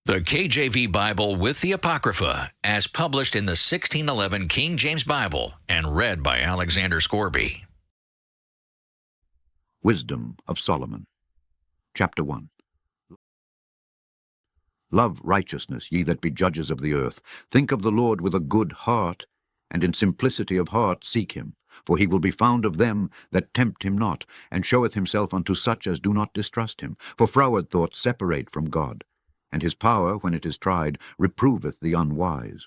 The KJV Bible with the Apocrypha, as published in the 1611 King James Bible and read by Alexander Scourby. Wisdom of Solomon. Chapter 1. Love righteousness, ye that be judges of the earth. Think of the Lord with a good heart, and in simplicity of heart seek him. For he will be found of them that tempt him not, and showeth himself unto such as do not distrust him. For froward thoughts separate from God, and his power, when it is tried, reproveth the unwise.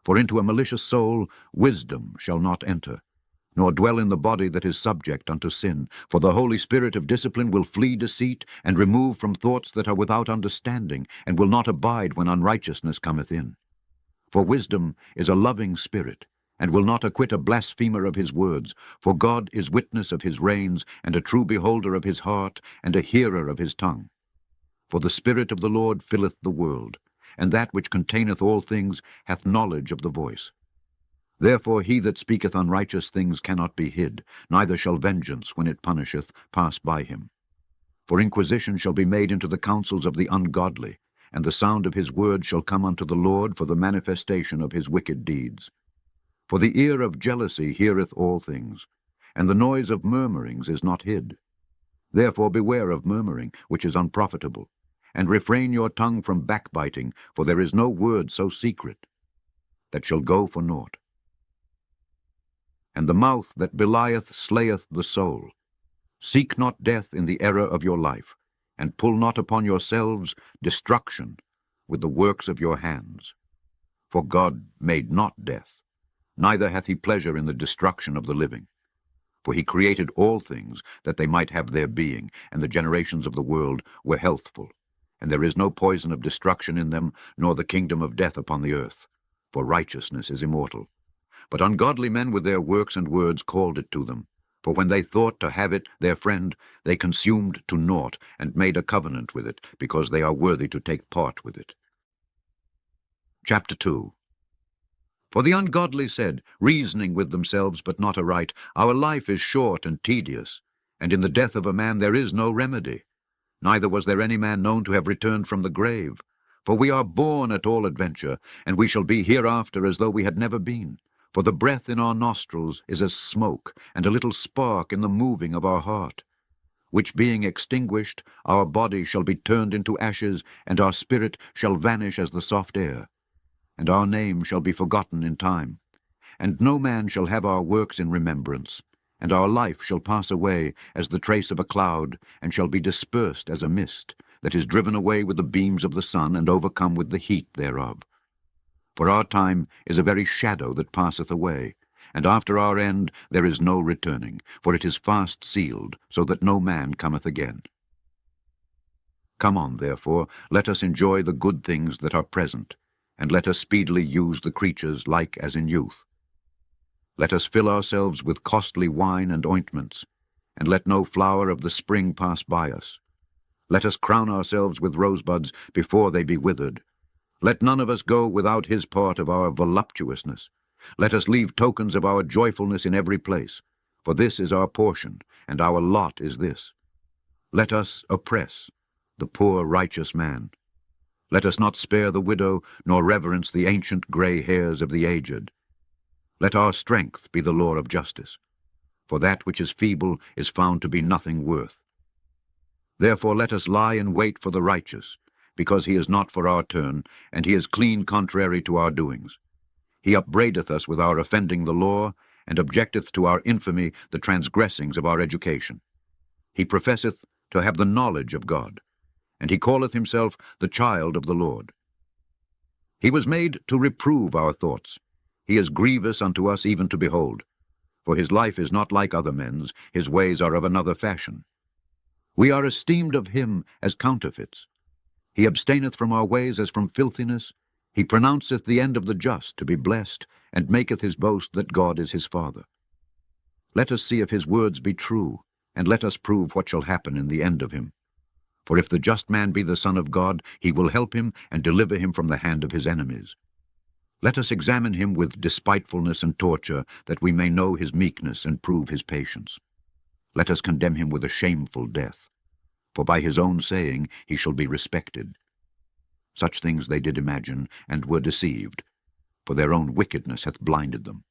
For into a malicious soul wisdom shall not enter, nor dwell in the body that is subject unto sin. For the Holy Spirit of discipline will flee deceit, and remove from thoughts that are without understanding, and will not abide when unrighteousness cometh in. For wisdom is a loving spirit, and will not acquit a blasphemer of his words. For God is witness of his reins, and a true beholder of his heart, and a hearer of his tongue. For the Spirit of the Lord filleth the world, and that which containeth all things hath knowledge of the voice. Therefore he that speaketh unrighteous things cannot be hid, neither shall vengeance, when it punisheth, pass by him. For inquisition shall be made into the counsels of the ungodly, and the sound of his word shall come unto the Lord for the manifestation of his wicked deeds. For the ear of jealousy heareth all things, and the noise of murmurings is not hid. Therefore beware of murmuring, which is unprofitable, and refrain your tongue from backbiting, for there is no word so secret that shall go for naught. And the mouth that belieth slayeth the soul. Seek not death in the error of your life, and pull not upon yourselves destruction with the works of your hands. For God made not death, neither hath he pleasure in the destruction of the living. For he created all things, that they might have their being, and the generations of the world were healthful. And there is no poison of destruction in them, nor the kingdom of death upon the earth. For righteousness is immortal. But ungodly men with their works and words called it to them. For when they thought to have it their friend, they consumed to naught, and made a covenant with it, because they are worthy to take part with it. Chapter 2. For the ungodly said, reasoning with themselves, but not aright, Our life is short and tedious, and in the death of a man there is no remedy. Neither was there any man known to have returned from the grave. For we are born at all adventure, and we shall be hereafter as though we had never been. For the breath in our nostrils is as smoke, and a little spark in the moving of our heart. Which being extinguished, our body shall be turned into ashes, and our spirit shall vanish as the soft air. And our name shall be forgotten in time. And no man shall have our works in remembrance. And our life shall pass away as the trace of a cloud, and shall be dispersed as a mist, that is driven away with the beams of the sun, and overcome with the heat thereof. For our time is a very shadow that passeth away, and after our end there is no returning, for it is fast sealed, so that no man cometh again. Come on, therefore, let us enjoy the good things that are present, and let us speedily use the creatures like as in youth. Let us fill ourselves with costly wine and ointments, and let no flower of the spring pass by us. Let us crown ourselves with rosebuds before they be withered. Let none of us go without his part of our voluptuousness. Let us leave tokens of our joyfulness in every place, for this is our portion, and our lot is this. Let us oppress the poor righteous man. Let us not spare the widow, nor reverence the ancient gray hairs of the aged. Let our strength be the law of justice, for that which is feeble is found to be nothing worth. Therefore let us lie in wait for the righteous, because he is not for our turn, and he is clean contrary to our doings. He upbraideth us with our offending the law, and objecteth to our infamy the transgressings of our education. He professeth to have the knowledge of God, and he calleth himself the child of the Lord. He was made to reprove our thoughts. He is grievous unto us even to behold. For his life is not like other men's, his ways are of another fashion. We are esteemed of him as counterfeits. He abstaineth from our ways as from filthiness. He pronounceth the end of the just to be blessed, and maketh his boast that God is his Father. Let us see if his words be true, and let us prove what shall happen in the end of him. For if the just man be the Son of God, he will help him and deliver him from the hand of his enemies. Let us examine him with despitefulness and torture, that we may know his meekness and prove his patience. Let us condemn him with a shameful death, for by his own saying he shall be respected. Such things they did imagine, and were deceived, for their own wickedness hath blinded them.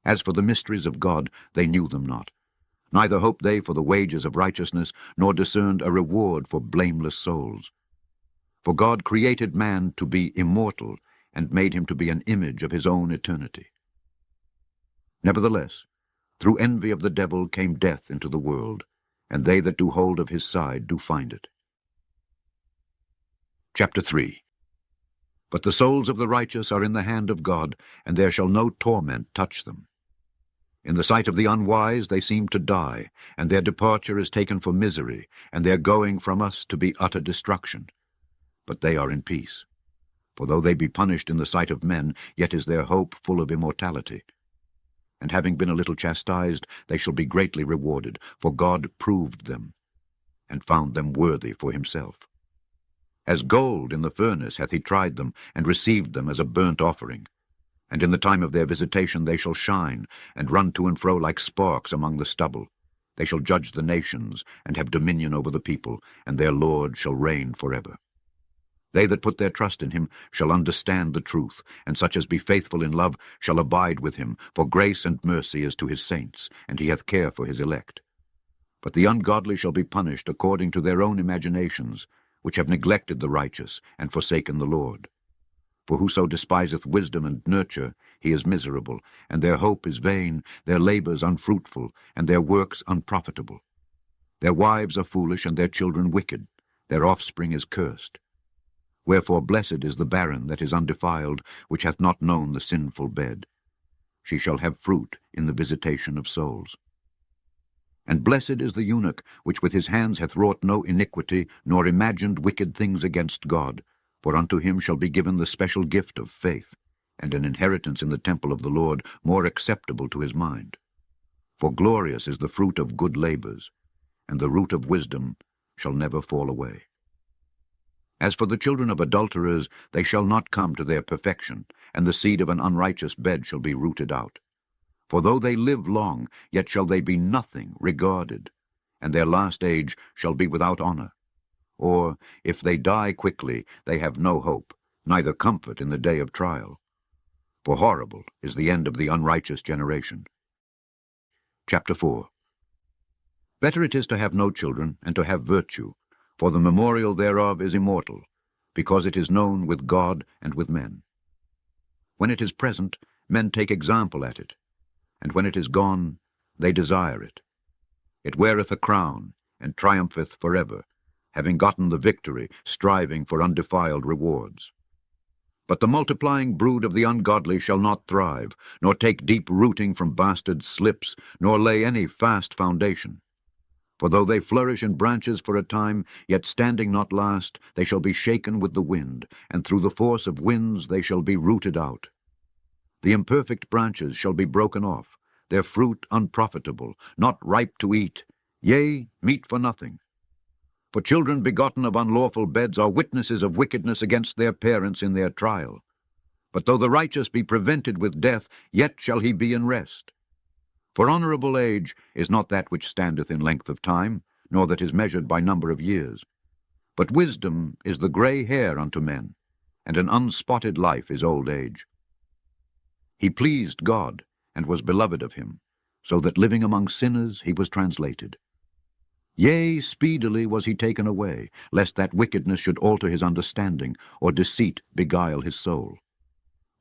As for the mysteries of God, they knew them not, neither hoped they for the wages of righteousness, nor discerned a reward for blameless souls. For God created man to be immortal, and made him to be an image of his own eternity. Nevertheless, through envy of the devil came death into the world, and they that do hold of his side do find it. Chapter 3. But the souls of the righteous are in the hand of God, and there shall no torment touch them. In the sight of the unwise they seem to die, and their departure is taken for misery, and their going from us to be utter destruction. But they are in peace. For though they be punished in the sight of men, yet is their hope full of immortality. And having been a little chastised, they shall be greatly rewarded, for God proved them, and found them worthy for himself. As gold in the furnace hath he tried them, and received them as a burnt offering. And in the time of their visitation they shall shine, and run to and fro like sparks among the stubble. They shall judge the nations, and have dominion over the people, and their Lord shall reign forever. They that put their trust in him shall understand the truth, and such as be faithful in love shall abide with him, for grace and mercy is to his saints, and he hath care for his elect. But the ungodly shall be punished according to their own imaginations, which have neglected the righteous, and forsaken the Lord. For whoso despiseth wisdom and nurture, he is miserable, and their hope is vain, their labors unfruitful, and their works unprofitable. Their wives are foolish, and their children wicked, their offspring is cursed. Wherefore blessed is the barren that is undefiled, which hath not known the sinful bed. She shall have fruit in the visitation of souls. And blessed is the eunuch, which with his hands hath wrought no iniquity, nor imagined wicked things against God, for unto him shall be given the special gift of faith, and an inheritance in the temple of the Lord, more acceptable to his mind. For glorious is the fruit of good labors, and the root of wisdom shall never fall away. As for the children of adulterers, they shall not come to their perfection, and the seed of an unrighteous bed shall be rooted out. For though they live long, yet shall they be nothing regarded, and their last age shall be without honor. Or, if they die quickly, they have no hope, neither comfort in the day of trial. For horrible is the end of the unrighteous generation. Chapter 4. Better it is to have no children, and to have virtue, for the memorial thereof is immortal, because it is known with God and with men. When it is present, men take example at it, and when it is gone, they desire it. It weareth a crown, and triumpheth forever, having gotten the victory, striving for undefiled rewards. But the multiplying brood of the ungodly shall not thrive, nor take deep rooting from bastard slips, nor lay any fast foundation. For though they flourish in branches for a time, yet standing not last, they shall be shaken with the wind, and through the force of winds they shall be rooted out. The imperfect branches shall be broken off, their fruit unprofitable, not ripe to eat, yea, meat for nothing. For children begotten of unlawful beds are witnesses of wickedness against their parents in their trial. But though the righteous be prevented with death, yet shall he be in rest. For honorable age is not that which standeth in length of time, nor that is measured by number of years. But wisdom is the gray hair unto men, and an unspotted life is old age. He pleased God, and was beloved of him, so that living among sinners he was translated. Yea, speedily was he taken away, lest that wickedness should alter his understanding, or deceit beguile his soul.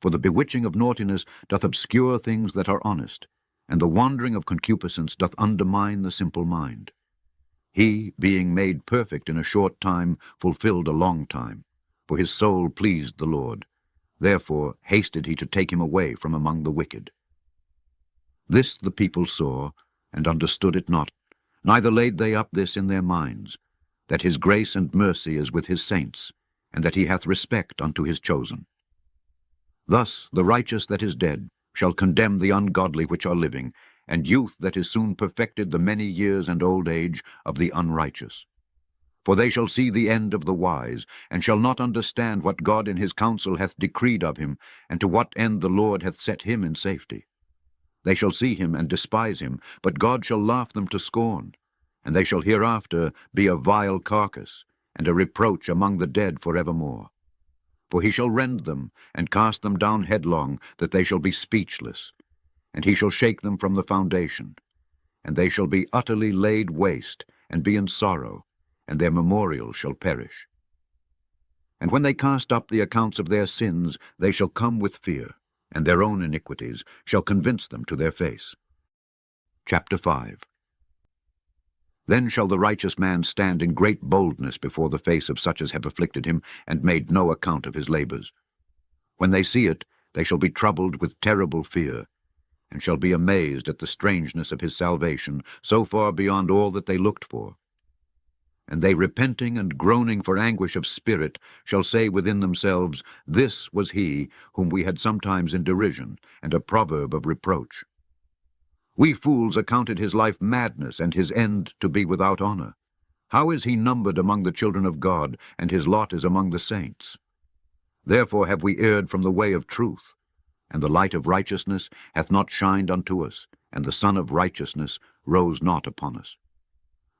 For the bewitching of naughtiness doth obscure things that are honest, and the wandering of concupiscence doth undermine the simple mind. He, being made perfect in a short time, fulfilled a long time, for his soul pleased the Lord. Therefore hasted he to take him away from among the wicked. This the people saw, and understood it not, neither laid they up this in their minds, that his grace and mercy is with his saints, and that he hath respect unto his chosen. Thus the righteous that is dead shall condemn the ungodly which are living, and youth that is soon perfected the many years and old age of the unrighteous. For they shall see the end of the wise, and shall not understand what God in his counsel hath decreed of him, and to what end the Lord hath set him in safety. They shall see him and despise him, but God shall laugh them to scorn, and they shall hereafter be a vile carcass, and a reproach among the dead forevermore. For he shall rend them, and cast them down headlong, that they shall be speechless. And he shall shake them from the foundation. And they shall be utterly laid waste, and be in sorrow, and their memorial shall perish. And when they cast up the accounts of their sins, they shall come with fear, and their own iniquities shall convince them to their face. Chapter 5. Then shall the righteous man stand in great boldness before the face of such as have afflicted him, and made no account of his labors. When they see it, they shall be troubled with terrible fear, and shall be amazed at the strangeness of his salvation, so far beyond all that they looked for. And they, repenting and groaning for anguish of spirit, shall say within themselves, This was he whom we had sometimes in derision, and a proverb of reproach. We fools accounted his life madness, and his end to be without honor. How is he numbered among the children of God, and his lot is among the saints? Therefore have we erred from the way of truth, and the light of righteousness hath not shined unto us, and the sun of righteousness rose not upon us.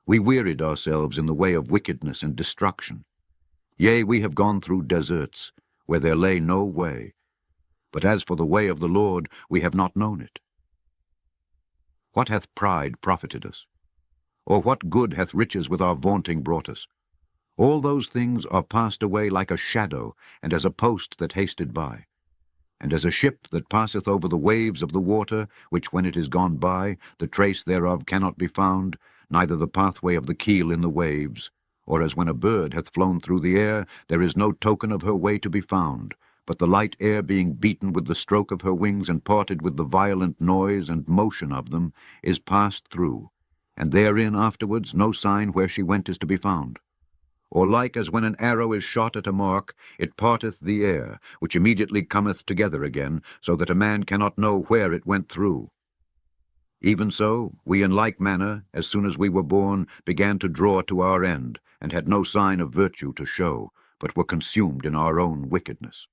We wearied ourselves in the way of wickedness and destruction. Yea, we have gone through deserts, where there lay no way. But as for the way of the Lord, we have not known it. What hath pride profited us? Or what good hath riches with our vaunting brought us? All those things are passed away like a shadow, and as a post that hasted by. And as a ship that passeth over the waves of the water, which when it is gone by, the trace thereof cannot be found, neither the pathway of the keel in the waves. Or as when a bird hath flown through the air, there is no token of her way to be found, but the light air being beaten with the stroke of her wings, and parted with the violent noise and motion of them, is passed through, and therein afterwards no sign where she went is to be found. Or like as when an arrow is shot at a mark, it parteth the air, which immediately cometh together again, so that a man cannot know where it went through. Even so, we in like manner, as soon as we were born, began to draw to our end, and had no sign of virtue to show, but were consumed in our own wickedness.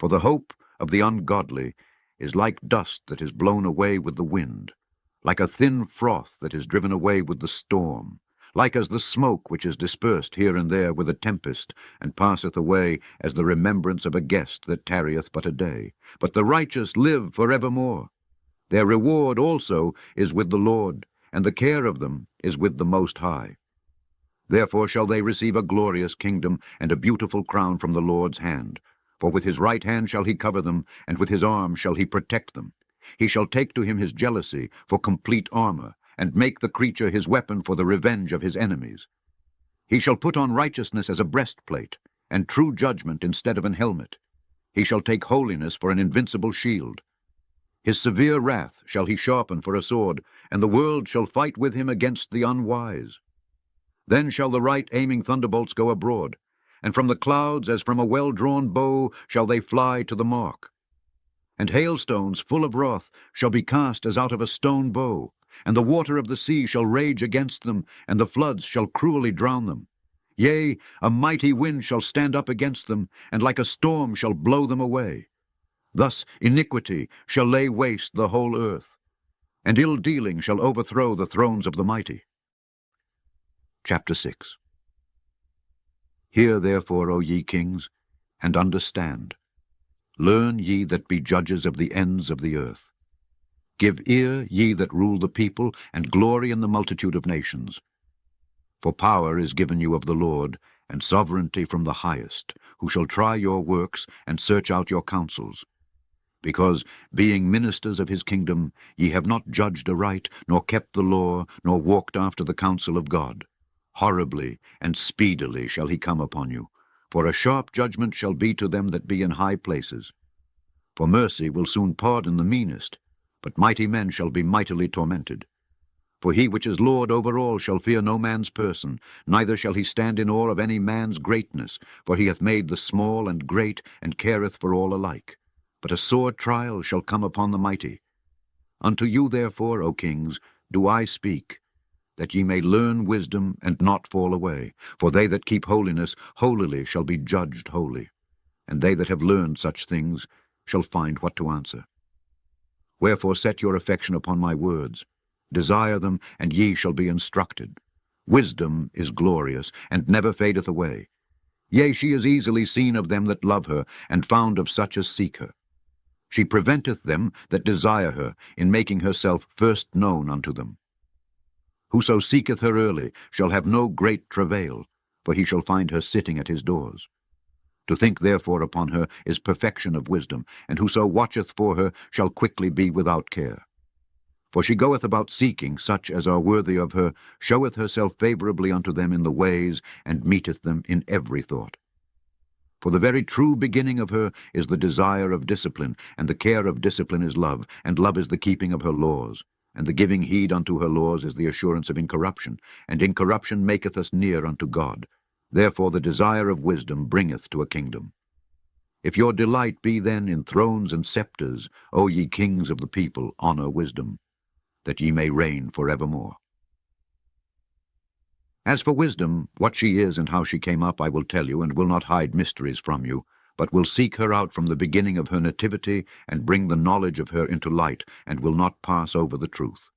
For the hope of the ungodly is like dust that is blown away with the wind, like a thin froth that is driven away with the storm, like as the smoke which is dispersed here and there with a tempest, and passeth away as the remembrance of a guest that tarrieth but a day. But the righteous live forevermore. Their reward also is with the Lord, and the care of them is with the Most High. Therefore shall they receive a glorious kingdom, and a beautiful crown from the Lord's hand. For with his right hand shall he cover them, and with his arm shall he protect them. He shall take to him his jealousy for complete armor, and make the creature his weapon for the revenge of his enemies. He shall put on righteousness as a breastplate, and true judgment instead of an helmet. He shall take holiness for an invincible shield. His severe wrath shall he sharpen for a sword, and the world shall fight with him against the unwise. Then shall the right aiming thunderbolts go abroad, and from the clouds, as from a well-drawn bow, shall they fly to the mark. And hailstones full of wrath shall be cast as out of a stone bow, and the water of the sea shall rage against them, and the floods shall cruelly drown them. Yea, a mighty wind shall stand up against them, and like a storm shall blow them away. Thus iniquity shall lay waste the whole earth, and ill-dealing shall overthrow the thrones of the mighty. Chapter 6. Hear therefore, O ye kings, and understand. Learn, ye that be judges of the ends of the earth. Give ear, ye that rule the people, and glory in the multitude of nations. For power is given you of the Lord, and sovereignty from the highest, who shall try your works, and search out your counsels. Because, being ministers of his kingdom, ye have not judged aright, nor kept the law, nor walked after the counsel of God. Horribly and speedily shall he come upon you, for a sharp judgment shall be to them that be in high places. For mercy will soon pardon the meanest, but mighty men shall be mightily tormented. For he which is Lord over all shall fear no man's person, neither shall he stand in awe of any man's greatness, for he hath made the small and great, and careth for all alike. But a sore trial shall come upon the mighty. Unto you therefore, O kings, do I speak, that ye may learn wisdom, and not fall away. For they that keep holiness holily shall be judged holy, and they that have learned such things shall find what to answer. Wherefore set your affection upon my words. Desire them, and ye shall be instructed. Wisdom is glorious, and never fadeth away. Yea, she is easily seen of them that love her, and found of such as seek her. She preventeth them that desire her, in making herself first known unto them. Whoso seeketh her early shall have no great travail, for he shall find her sitting at his doors. To think therefore upon her is perfection of wisdom, and whoso watcheth for her shall quickly be without care. For she goeth about seeking such as are worthy of her, showeth herself favorably unto them in the ways, and meeteth them in every thought. For the very true beginning of her is the desire of discipline, and the care of discipline is love, and love is the keeping of her laws. And the giving heed unto her laws is the assurance of incorruption, and incorruption maketh us near unto God. Therefore the desire of wisdom bringeth to a kingdom. If your delight be then in thrones and scepters, O ye kings of the people, honor wisdom, that ye may reign forevermore. As for wisdom, what she is and how she came up I will tell you, and will not hide mysteries from you, but will seek her out from the beginning of her nativity, and bring the knowledge of her into light, and will not pass over the truth.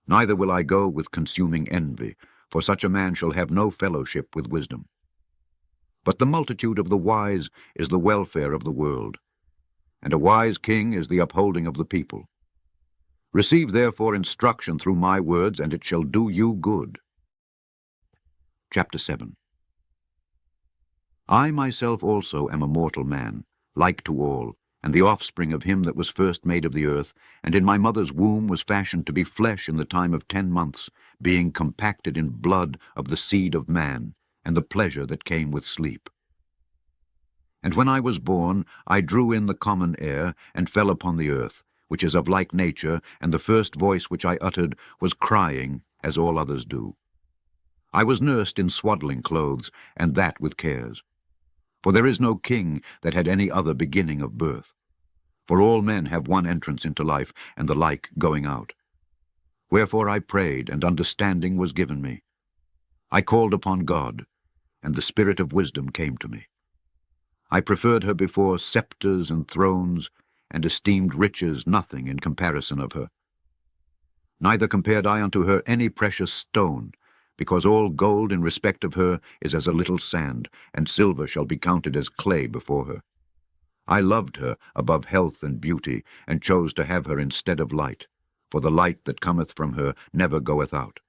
Neither will I go with consuming envy, for such a man shall have no fellowship with wisdom. But the multitude of the wise is the welfare of the world, and a wise king is the upholding of the people. Receive therefore instruction through my words, and it shall do you good. Chapter 7. I myself also am a mortal man, like to all, and the offspring of him that was first made of the earth, and in my mother's womb was fashioned to be flesh in the time of 10 months, being compacted in blood of the seed of man, and the pleasure that came with sleep. And when I was born, I drew in the common air, and fell upon the earth, which is of like nature, and the first voice which I uttered was crying, as all others do. I was nursed in swaddling clothes, and that with cares. For there is no king that had any other beginning of birth. For all men have one entrance into life, and the like going out. Wherefore I prayed, and understanding was given me. I called upon God, and the spirit of wisdom came to me. I preferred her before scepters and thrones, and esteemed riches nothing in comparison of her. Neither compared I unto her any precious stone, because all gold in respect of her is as a little sand, and silver shall be counted as clay before her. I loved her above health and beauty, and chose to have her instead of light, for the light that cometh from her never goeth out.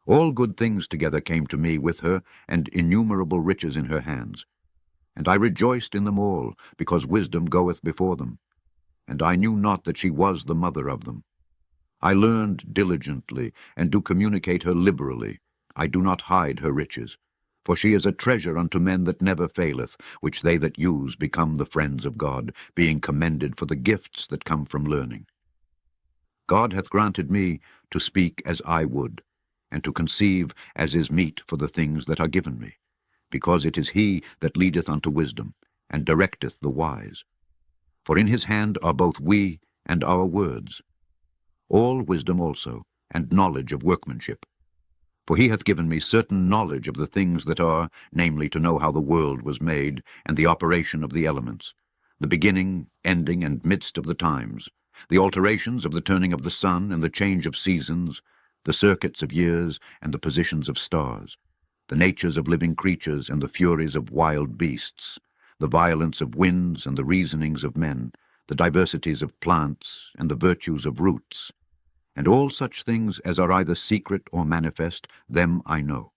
All good things together came to me with her, and innumerable riches in her hands. And I rejoiced in them all, because wisdom goeth before them. And I knew not that she was the mother of them. I learned diligently, and do communicate her liberally. I do not hide her riches. For she is a treasure unto men that never faileth, which they that use become the friends of God, being commended for the gifts that come from learning. God hath granted me to speak as I would, and to conceive as is meet for the things that are given me, because it is he that leadeth unto wisdom, and directeth the wise. For in his hand are both we and our words. All wisdom also, and knowledge of workmanship. For he hath given me certain knowledge of the things that are, namely, to know how the world was made, and the operation of the elements, the beginning, ending, and midst of the times, the alterations of the turning of the sun, and the change of seasons, the circuits of years, and the positions of stars, the natures of living creatures, and the furies of wild beasts, the violence of winds, and the reasonings of men, the diversities of plants, and the virtues of roots, and all such things as are either secret or manifest, them I know.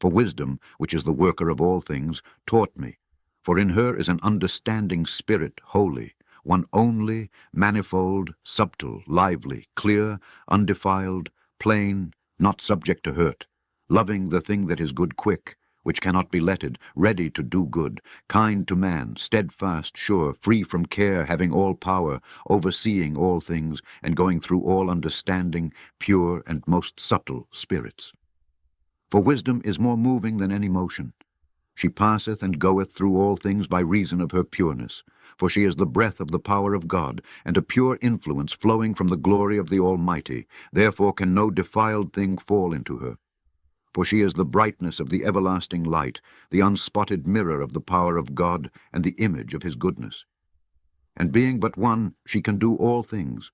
For wisdom, which is the worker of all things, taught me, for in her is an understanding spirit holy, one only, manifold, subtle, lively, clear, undefiled, plain, not subject to hurt, loving the thing that is good quick, which cannot be letted, ready to do good, kind to man, steadfast, sure, free from care, having all power, overseeing all things, and going through all understanding, pure and most subtle spirits. For wisdom is more moving than any motion. She passeth and goeth through all things by reason of her pureness, for she is the breath of the power of God, and a pure influence flowing from the glory of the Almighty. Therefore can no defiled thing fall into her. For she is the brightness of the everlasting light, the unspotted mirror of the power of God, and the image of his goodness. And being but one, she can do all things.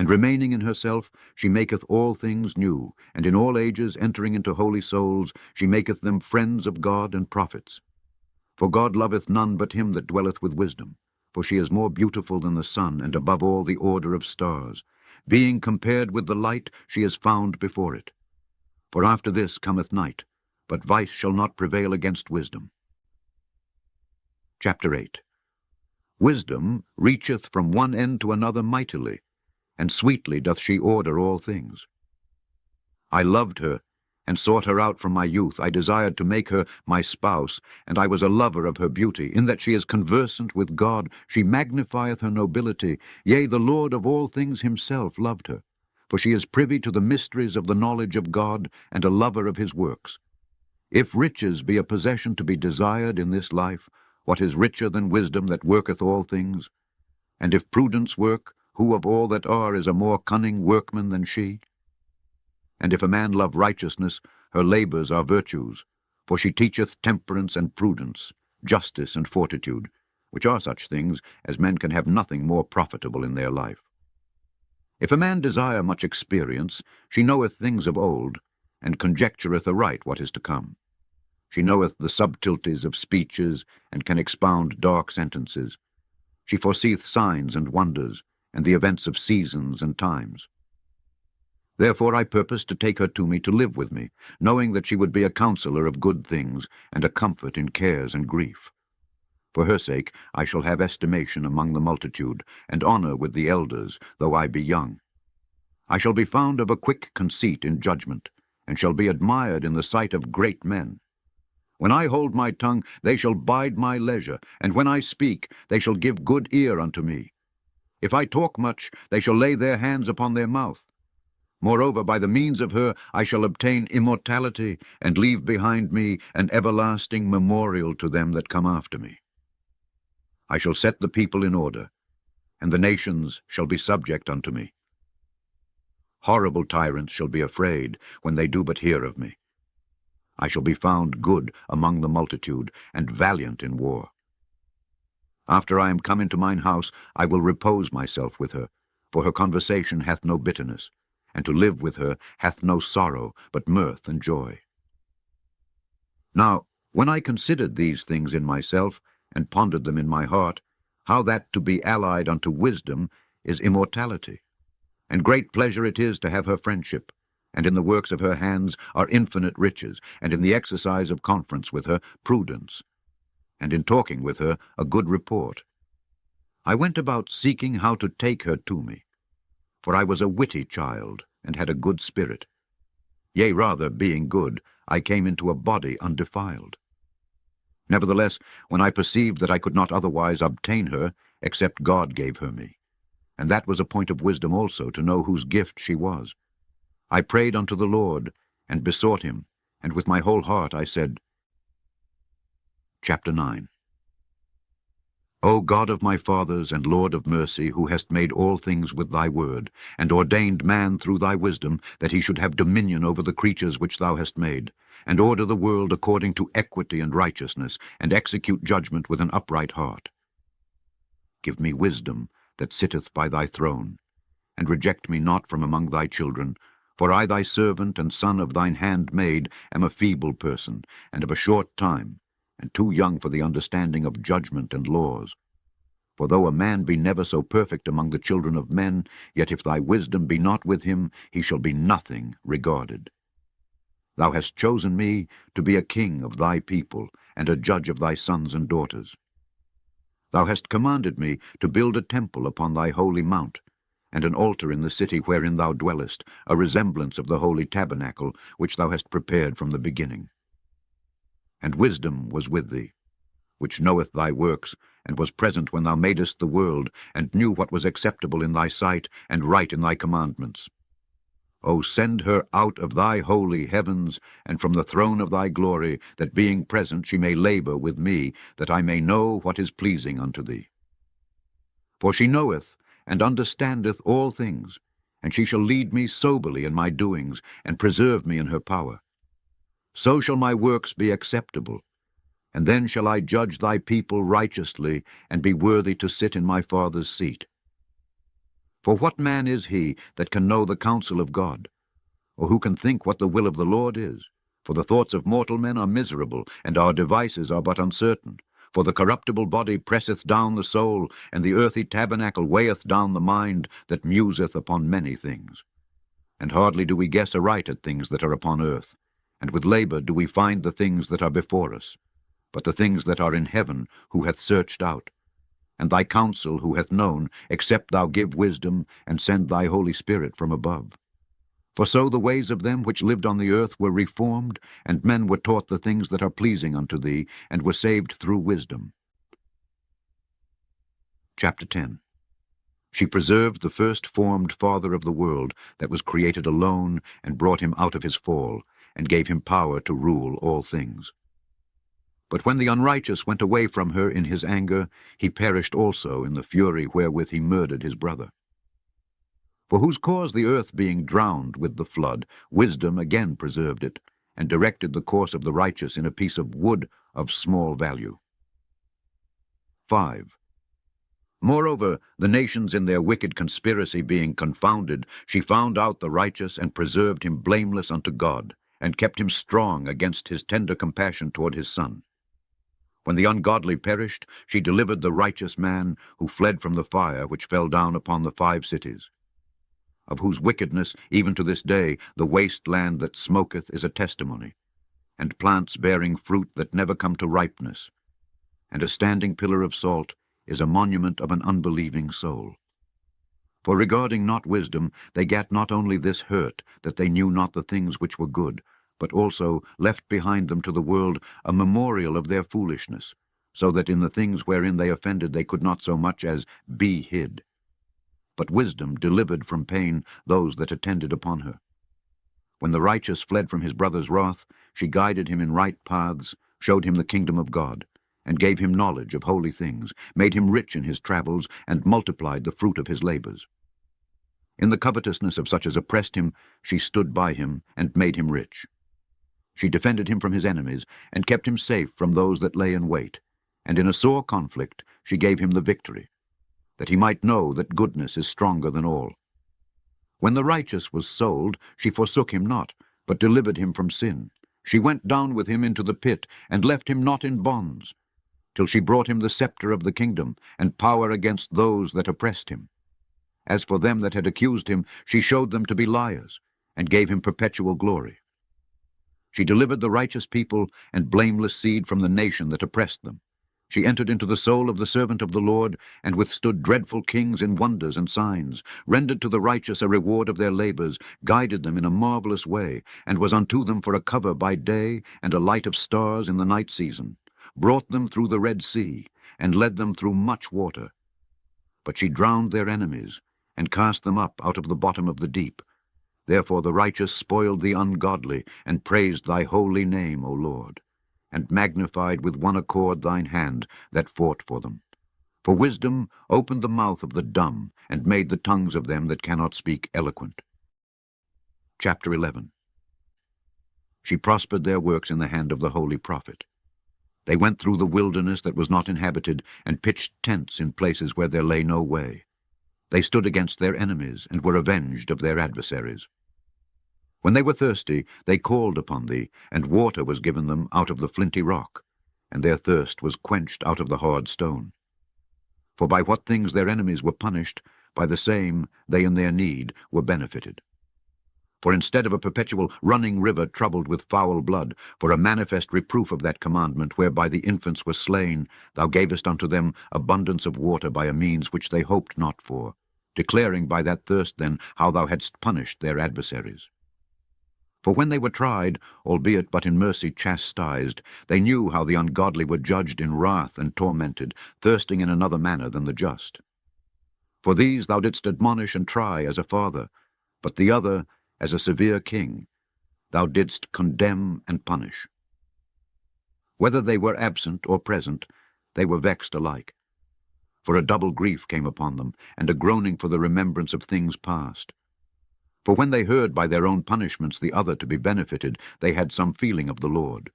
And remaining in herself, she maketh all things new, and in all ages entering into holy souls, she maketh them friends of God and prophets. For God loveth none but him that dwelleth with wisdom, for she is more beautiful than the sun, and above all the order of stars. Being compared with the light, she is found before it. For after this cometh night, but vice shall not prevail against wisdom. Chapter 8. Wisdom reacheth from one end to another mightily, and sweetly doth she order all things. I loved her, and sought her out from my youth. I desired to make her my spouse, and I was a lover of her beauty, in that she is conversant with God. She magnifieth her nobility. Yea, the Lord of all things himself loved her. For she is privy to the mysteries of the knowledge of God, and a lover of his works. If riches be a possession to be desired in this life, what is richer than wisdom that worketh all things? And if prudence work, who of all that are is a more cunning workman than she? And if a man love righteousness, her labors are virtues, for she teacheth temperance and prudence, justice and fortitude, which are such things as men can have nothing more profitable in their life. If a man desire much experience, she knoweth things of old, and conjectureth aright what is to come. She knoweth the subtleties of speeches, and can expound dark sentences. She foreseeth signs and wonders, and the events of seasons and times. Therefore I purpose to take her to me to live with me, knowing that she would be a counselor of good things, and a comfort in cares and grief. For her sake I shall have estimation among the multitude, and honor with the elders, though I be young. I shall be found of a quick conceit in judgment, and shall be admired in the sight of great men. When I hold my tongue, they shall bide my leisure, and when I speak, they shall give good ear unto me. If I talk much, they shall lay their hands upon their mouth. Moreover, by the means of her I shall obtain immortality, and leave behind me an everlasting memorial to them that come after me. I shall set the people in order, and the nations shall be subject unto me. Horrible tyrants shall be afraid when they do but hear of me. I shall be found good among the multitude, and valiant in war. After I am come into mine house, I will repose myself with her, for her conversation hath no bitterness, and to live with her hath no sorrow, but mirth and joy. Now, when I considered these things in myself, and pondered them in my heart, how that to be allied unto wisdom is immortality, and great pleasure it is to have her friendship, and in the works of her hands are infinite riches, and in the exercise of conference with her prudence, and in talking with her a good report. I went about seeking how to take her to me, for I was a witty child, and had a good spirit. Yea, rather, being good, I came into a body undefiled. Nevertheless, when I perceived that I could not otherwise obtain her, except God gave her me, and that was a point of wisdom also, to know whose gift she was, I prayed unto the Lord, and besought him, and with my whole heart I said, Chapter 9. O God of my fathers, and Lord of mercy, who hast made all things with thy word, and ordained man through thy wisdom, that he should have dominion over the creatures which thou hast made, and order the world according to equity and righteousness, and execute judgment with an upright heart. Give me wisdom that sitteth by thy throne, and reject me not from among thy children, for I thy servant and son of thine handmaid am a feeble person, and of a short time, and too young for the understanding of judgment and laws. For though a man be never so perfect among the children of men, yet if thy wisdom be not with him, he shall be nothing regarded. Thou hast chosen me to be a king of thy people, and a judge of thy sons and daughters. Thou hast commanded me to build a temple upon thy holy mount, and an altar in the city wherein thou dwellest, a resemblance of the holy tabernacle, which thou hast prepared from the beginning. And wisdom was with thee, which knoweth thy works, and was present when thou madest the world, and knew what was acceptable in thy sight, and right in thy commandments. O send her out of thy holy heavens, and from the throne of thy glory, that being present she may labor with me, that I may know what is pleasing unto thee. For she knoweth and understandeth all things, and she shall lead me soberly in my doings, and preserve me in her power. So shall my works be acceptable, and then shall I judge thy people righteously, and be worthy to sit in my Father's seat. For what man is he that can know the counsel of God? Or who can think what the will of the Lord is? For the thoughts of mortal men are miserable, and our devices are but uncertain. For the corruptible body presseth down the soul, and the earthy tabernacle weigheth down the mind, that museth upon many things. And hardly do we guess aright at things that are upon earth, and with labor do we find the things that are before us. But the things that are in heaven, who hath searched out? And thy counsel who hath known, except thou give wisdom, and send thy Holy Spirit from above? For so the ways of them which lived on the earth were reformed, and men were taught the things that are pleasing unto thee, and were saved through wisdom. Chapter 10. She preserved the first formed father of the world, that was created alone, and brought him out of his fall, and gave him power to rule all things. But when the unrighteous went away from her in his anger, he perished also in the fury wherewith he murdered his brother. For whose cause the earth being drowned with the flood, wisdom again preserved it, and directed the course of the righteous in a piece of wood of small value. 5. Moreover, the nations in their wicked conspiracy being confounded, she found out the righteous, and preserved him blameless unto God, and kept him strong against his tender compassion toward his son. When the ungodly perished, she delivered the righteous man, who fled from the fire which fell down upon the 5 cities. Of whose wickedness even to this day the waste land that smoketh is a testimony, and plants bearing fruit that never come to ripeness, and a standing pillar of salt is a monument of an unbelieving soul. For regarding not wisdom, they gat not only this hurt, that they knew not the things which were good, but also left behind them to the world a memorial of their foolishness, so that in the things wherein they offended they could not so much as be hid. But wisdom delivered from pain those that attended upon her. When the righteous fled from his brother's wrath, she guided him in right paths, showed him the kingdom of God, and gave him knowledge of holy things, made him rich in his travels, and multiplied the fruit of his labors. In the covetousness of such as oppressed him, she stood by him, and made him rich. She defended him from his enemies, and kept him safe from those that lay in wait, and in a sore conflict she gave him the victory, that he might know that goodness is stronger than all. When the righteous was sold, she forsook him not, but delivered him from sin. She went down with him into the pit, and left him not in bonds, till she brought him the scepter of the kingdom, and power against those that oppressed him. As for them that had accused him, she showed them to be liars, and gave him perpetual glory. She delivered the righteous people and blameless seed from the nation that oppressed them. She entered into the soul of the servant of the Lord, and withstood dreadful kings in wonders and signs, rendered to the righteous a reward of their labors, guided them in a marvelous way, and was unto them for a cover by day, and a light of stars in the night season, brought them through the Red Sea, and led them through much water. But she drowned their enemies, and cast them up out of the bottom of the deep. Therefore the righteous spoiled the ungodly, and praised thy holy name, O Lord, and magnified with one accord thine hand that fought for them. For wisdom opened the mouth of the dumb, and made the tongues of them that cannot speak eloquent. Chapter 11. She prospered their works in the hand of the holy prophet. They went through the wilderness that was not inhabited, and pitched tents in places where there lay no way. They stood against their enemies, and were avenged of their adversaries. When they were thirsty, they called upon thee, and water was given them out of the flinty rock, and their thirst was quenched out of the hard stone. For by what things their enemies were punished, by the same they in their need were benefited. For instead of a perpetual running river troubled with foul blood, for a manifest reproof of that commandment whereby the infants were slain, thou gavest unto them abundance of water by a means which they hoped not for, declaring by that thirst then how thou hadst punished their adversaries. For when they were tried, albeit but in mercy chastised, they knew how the ungodly were judged in wrath and tormented, thirsting in another manner than the just. For these thou didst admonish and try as a father, but the other as a severe king thou didst condemn and punish. Whether they were absent or present, they were vexed alike. For a double grief came upon them, and a groaning for the remembrance of things past. For when they heard by their own punishments the other to be benefited, they had some feeling of the Lord,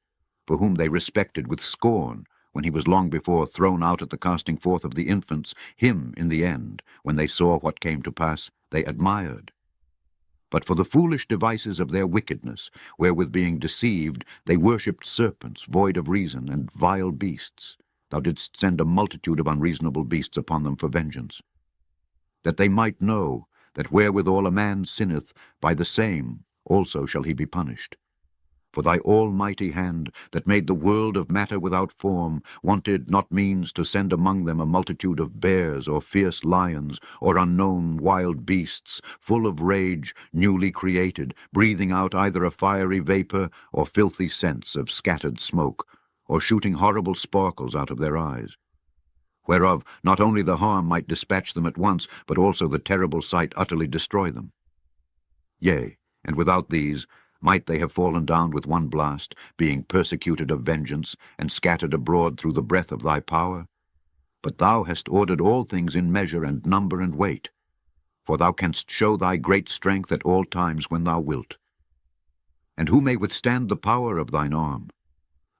for whom they respected with scorn, when he was long before thrown out at the casting forth of the infants, him in the end, when they saw what came to pass, they admired. But for the foolish devices of their wickedness, wherewith being deceived, they worshipped serpents, void of reason, and vile beasts, thou didst send a multitude of unreasonable beasts upon them for vengeance. That they might know that wherewithal a man sinneth, by the same also shall he be punished. For thy almighty hand, that made the world of matter without form, wanted not means to send among them a multitude of bears, or fierce lions, or unknown wild beasts, full of rage, newly created, breathing out either a fiery vapour, or filthy scents of scattered smoke, or shooting horrible sparkles out of their eyes, whereof not only the harm might dispatch them at once, but also the terrible sight utterly destroy them. Yea, and without these, might they have fallen down with one blast, being persecuted of vengeance, and scattered abroad through the breath of thy power? But thou hast ordered all things in measure and number and weight, for thou canst show thy great strength at all times when thou wilt. And who may withstand the power of thine arm?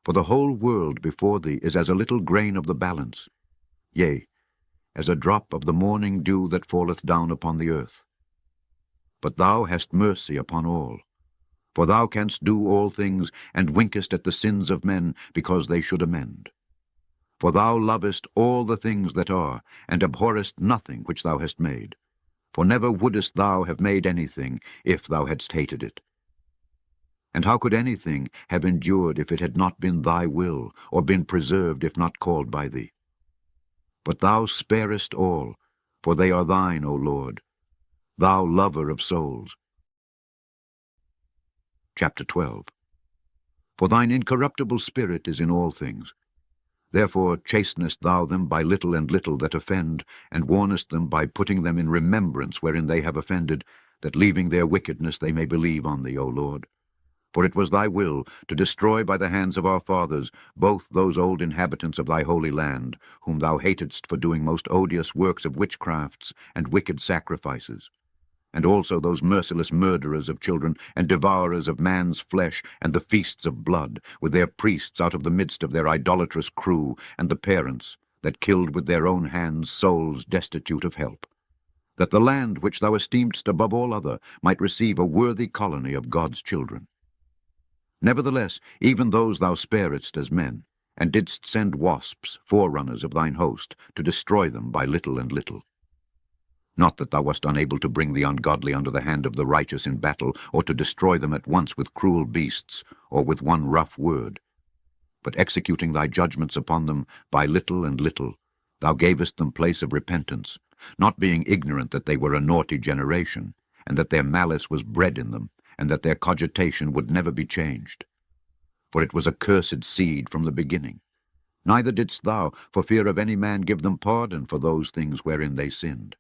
For the whole world before thee is as a little grain of the balance, yea, as a drop of the morning dew that falleth down upon the earth. But thou hast mercy upon all, for thou canst do all things, and winkest at the sins of men, because they should amend. For thou lovest all the things that are, and abhorrest nothing which thou hast made. For never wouldest thou have made anything, if thou hadst hated it. And how could anything have endured if it had not been thy will, or been preserved if not called by thee? But thou sparest all, for they are thine, O Lord, thou lover of souls. Chapter 12. For thine incorruptible spirit is in all things. Therefore chastenest thou them by little and little that offend, and warnest them by putting them in remembrance wherein they have offended, that leaving their wickedness they may believe on thee, O Lord. For it was thy will to destroy by the hands of our fathers both those old inhabitants of thy holy land, whom thou hatedst for doing most odious works of witchcrafts and wicked sacrifices, and also those merciless murderers of children, and devourers of man's flesh, and the feasts of blood, with their priests out of the midst of their idolatrous crew, and the parents, that killed with their own hands souls destitute of help, that the land which thou esteemedst above all other might receive a worthy colony of God's children. Nevertheless, even those thou sparedst as men, and didst send wasps, forerunners of thine host, to destroy them by little and little. Not that thou wast unable to bring the ungodly under the hand of the righteous in battle, or to destroy them at once with cruel beasts, or with one rough word. But executing thy judgments upon them by little and little, thou gavest them place of repentance, not being ignorant that they were a naughty generation, and that their malice was bred in them, and that their cogitation would never be changed. For it was a cursed seed from the beginning. Neither didst thou, for fear of any man, give them pardon for those things wherein they sinned.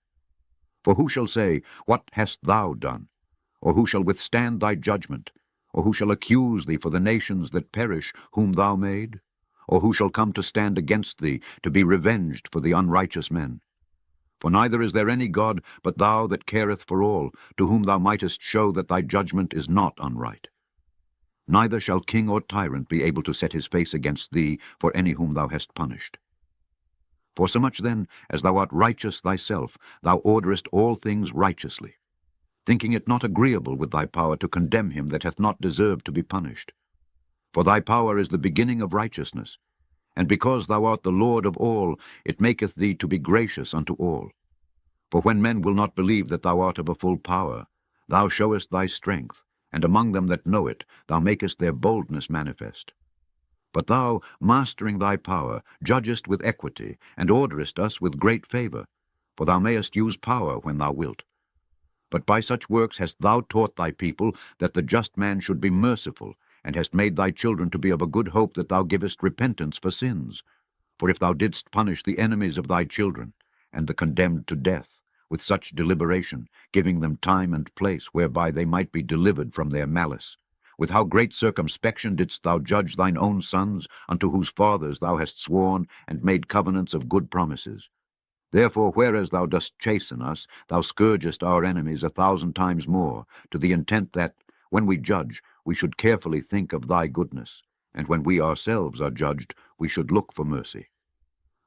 For who shall say, What hast thou done? Or who shall withstand thy judgment? Or who shall accuse thee for the nations that perish, whom thou made? Or who shall come to stand against thee, to be revenged for the unrighteous men? For neither is there any God but thou that careth for all, to whom thou mightest show that thy judgment is not unright. Neither shall king or tyrant be able to set his face against thee for any whom thou hast punished. Forsomuch then as thou art righteous thyself, thou orderest all things righteously, thinking it not agreeable with thy power to condemn him that hath not deserved to be punished. For thy power is the beginning of righteousness, and because thou art the Lord of all, it maketh thee to be gracious unto all. For when men will not believe that thou art of a full power, thou showest thy strength, and among them that know it, thou makest their boldness manifest. But thou, mastering thy power, judgest with equity, and orderest us with great favor, for thou mayest use power when thou wilt. But by such works hast thou taught thy people that the just man should be merciful, and hast made thy children to be of a good hope that thou givest repentance for sins. For if thou didst punish the enemies of thy children, and the condemned to death, with such deliberation, giving them time and place whereby they might be delivered from their malice, with how great circumspection didst thou judge thine own sons, unto whose fathers thou hast sworn and made covenants of good promises. Therefore, whereas thou dost chasten us, thou scourgest our enemies 1,000 times more, to the intent that, when we judge, we should carefully think of thy goodness, and when we ourselves are judged, we should look for mercy.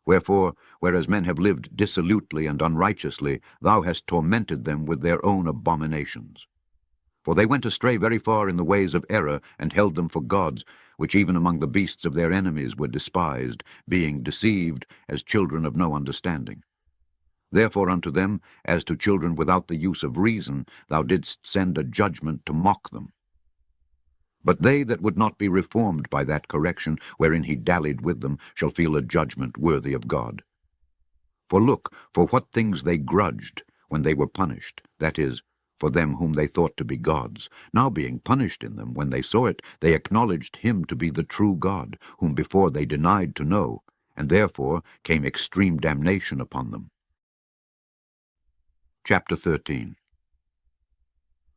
Wherefore, whereas men have lived dissolutely and unrighteously, thou hast tormented them with their own abominations. For they went astray very far in the ways of error, and held them for gods, which even among the beasts of their enemies were despised, being deceived as children of no understanding. Therefore unto them, as to children without the use of reason, thou didst send a judgment to mock them. But they that would not be reformed by that correction wherein he dallied with them shall feel a judgment worthy of God. For look, for what things they grudged when they were punished, that is, for them whom they thought to be gods. Now being punished in them, when they saw it, they acknowledged him to be the true God, whom before they denied to know, and therefore came extreme damnation upon them. Chapter 13.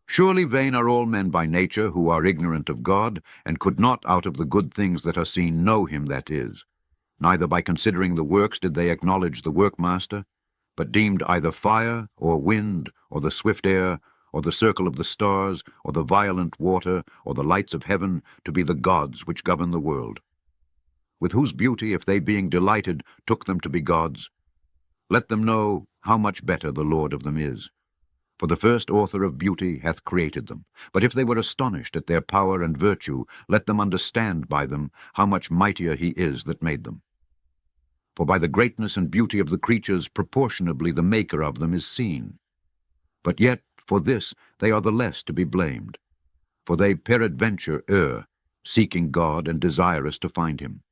Surely vain are all men by nature who are ignorant of God, and could not out of the good things that are seen know him that is. Neither by considering the works did they acknowledge the workmaster, but deemed either fire, or wind, or the swift air, or the circle of the stars, or the violent water, or the lights of heaven, to be the gods which govern the world. With whose beauty, if they being delighted, took them to be gods, let them know how much better the Lord of them is. For the first author of beauty hath created them. But if they were astonished at their power and virtue, let them understand by them how much mightier he is that made them. For by the greatness and beauty of the creatures proportionably the Maker of them is seen. But yet for this they are the less to be blamed. For they peradventure err, seeking God and desirous to find him.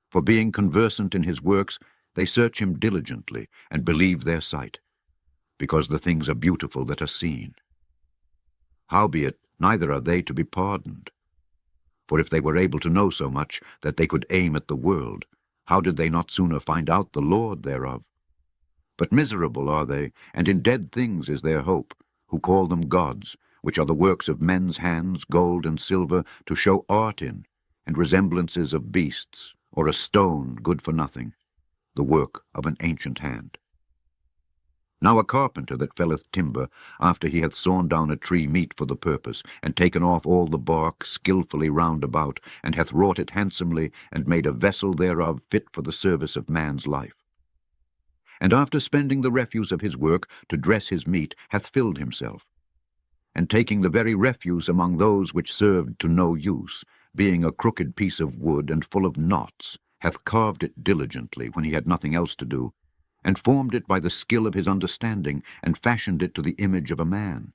For being conversant in his works, they search him diligently, and believe their sight, because the things are beautiful that are seen. Howbeit, neither are they to be pardoned. For if they were able to know so much that they could aim at the world, how did they not sooner find out the Lord thereof? But miserable are they, and in dead things is their hope, who call them gods, which are the works of men's hands, gold and silver, to show art in, and resemblances of beasts, or a stone good for nothing, the work of an ancient hand. Now a carpenter that felleth timber, after he hath sawn down a tree meet for the purpose, and taken off all the bark skilfully round about, and hath wrought it handsomely, and made a vessel thereof fit for the service of man's life. And after spending the refuse of his work to dress his meat, hath filled himself. And taking the very refuse among those which served to no use, being a crooked piece of wood and full of knots, hath carved it diligently when he had nothing else to do, and formed it by the skill of his understanding, and fashioned it to the image of a man,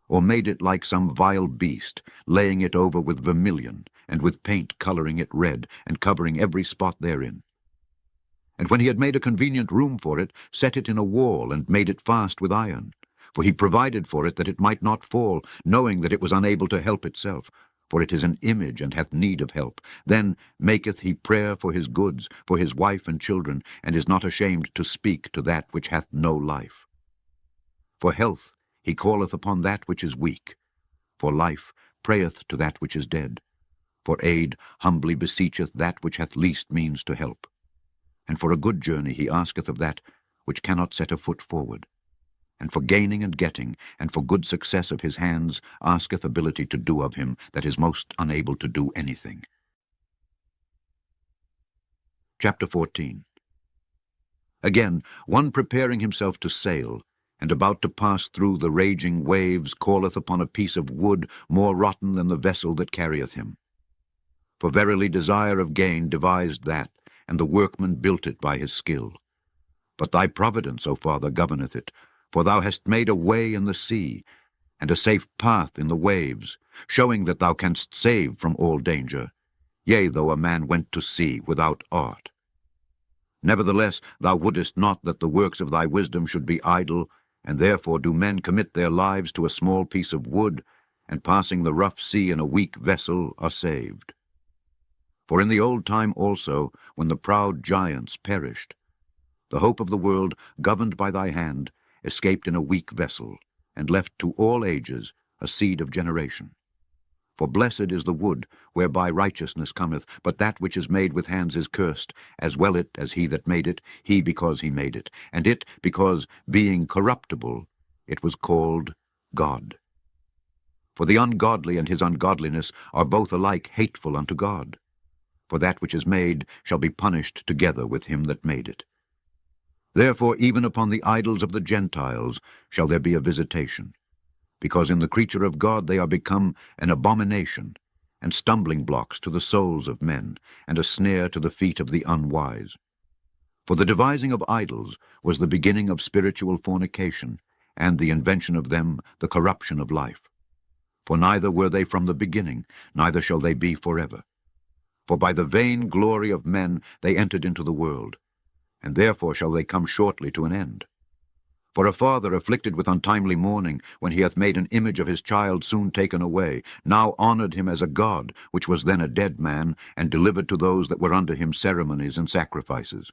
or made it like some vile beast, laying it over with vermilion, and with paint colouring it red, and covering every spot therein. And when he had made a convenient room for it, set it in a wall, and made it fast with iron. For he provided for it that it might not fall, knowing that it was unable to help itself, for it is an image, and hath need of help. Then maketh he prayer for his goods, for his wife and children, and is not ashamed to speak to that which hath no life. For health he calleth upon that which is weak. For life prayeth to that which is dead. For aid humbly beseecheth that which hath least means to help. And for a good journey he asketh of that which cannot set a foot forward. And for gaining and getting, and for good success of his hands, asketh ability to do of him that is most unable to do anything. Chapter 14. Again, one preparing himself to sail, and about to pass through the raging waves, calleth upon a piece of wood more rotten than the vessel that carrieth him. For verily desire of gain devised that, and the workman built it by his skill. But thy providence, O Father, governeth it, for thou hast made a way in the sea, and a safe path in the waves, showing that thou canst save from all danger, yea, though a man went to sea without art. Nevertheless, thou wouldest not that the works of thy wisdom should be idle, and therefore do men commit their lives to a small piece of wood, and passing the rough sea in a weak vessel are saved. For in the old time also, when the proud giants perished, the hope of the world, governed by thy hand, escaped in a weak vessel, and left to all ages a seed of generation. For blessed is the wood, whereby righteousness cometh, but that which is made with hands is cursed, as well it as he that made it, he because he made it, and it because, being corruptible, it was called God. For the ungodly and his ungodliness are both alike hateful unto God. for that which is made shall be punished together with him that made it. Therefore even upon the idols of the Gentiles shall there be a visitation, because in the creature of God they are become an abomination, and stumbling blocks to the souls of men, and a snare to the feet of the unwise. For the devising of idols was the beginning of spiritual fornication, and the invention of them the corruption of life. For neither were they from the beginning, neither shall they be forever. For by the vain glory of men they entered into the world, and therefore shall they come shortly to an end. For a father afflicted with untimely mourning, when he hath made an image of his child soon taken away, now honoured him as a god, which was then a dead man, and delivered to those that were under him ceremonies and sacrifices.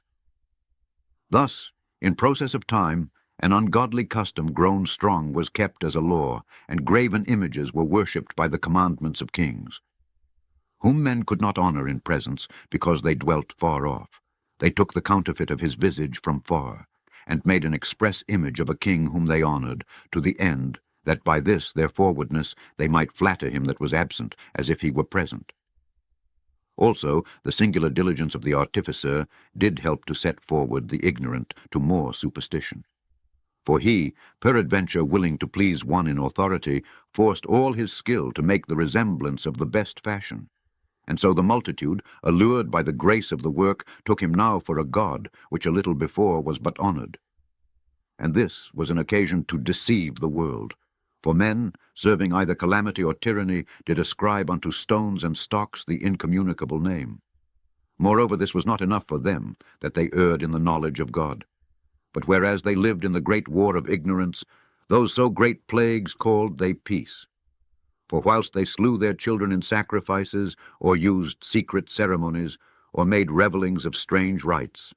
Thus, in process of time, an ungodly custom grown strong was kept as a law, and graven images were worshipped by the commandments of kings, whom men could not honour in presence, because they dwelt far off. They took the counterfeit of his visage from far, and made an express image of a king whom they honoured, to the end that by this their forwardness they might flatter him that was absent, as if he were present. Also the singular diligence of the artificer did help to set forward the ignorant to more superstition. For he, peradventure willing to please one in authority, forced all his skill to make the resemblance of the best fashion. And so the multitude, allured by the grace of the work, took him now for a god, which a little before was but honoured. And this was an occasion to deceive the world. For men, serving either calamity or tyranny, did ascribe unto stones and stocks the incommunicable name. Moreover, this was not enough for them, that they erred in the knowledge of God. But whereas they lived in the great war of ignorance, those so great plagues called they peace. For whilst they slew their children in sacrifices, or used secret ceremonies, or made revellings of strange rites,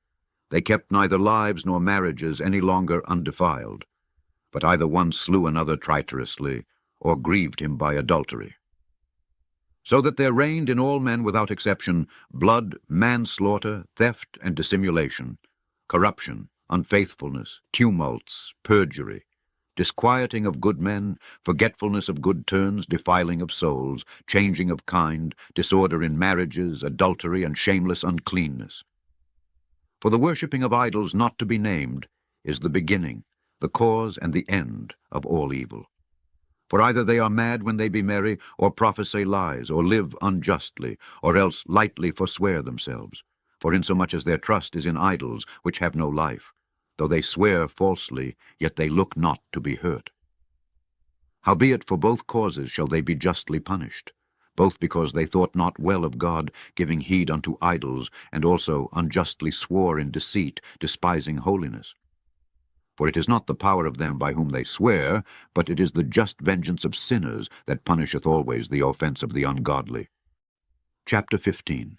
they kept neither lives nor marriages any longer undefiled, but either one slew another traitorously, or grieved him by adultery. So that there reigned in all men without exception blood, manslaughter, theft, and dissimulation, corruption, unfaithfulness, tumults, perjury, disquieting of good men, forgetfulness of good turns, defiling of souls, changing of kind, disorder in marriages, adultery, and shameless uncleanness. For the worshipping of idols not to be named is the beginning, the cause, and the end of all evil. For either they are mad when they be merry, or prophesy lies, or live unjustly, or else lightly forswear themselves. For insomuch as their trust is in idols, which have no life, though they swear falsely, yet they look not to be hurt. Howbeit for both causes shall they be justly punished, both because they thought not well of God, giving heed unto idols, and also unjustly swore in deceit, despising holiness. For it is not the power of them by whom they swear, but it is the just vengeance of sinners that punisheth always the offense of the ungodly. Chapter 15.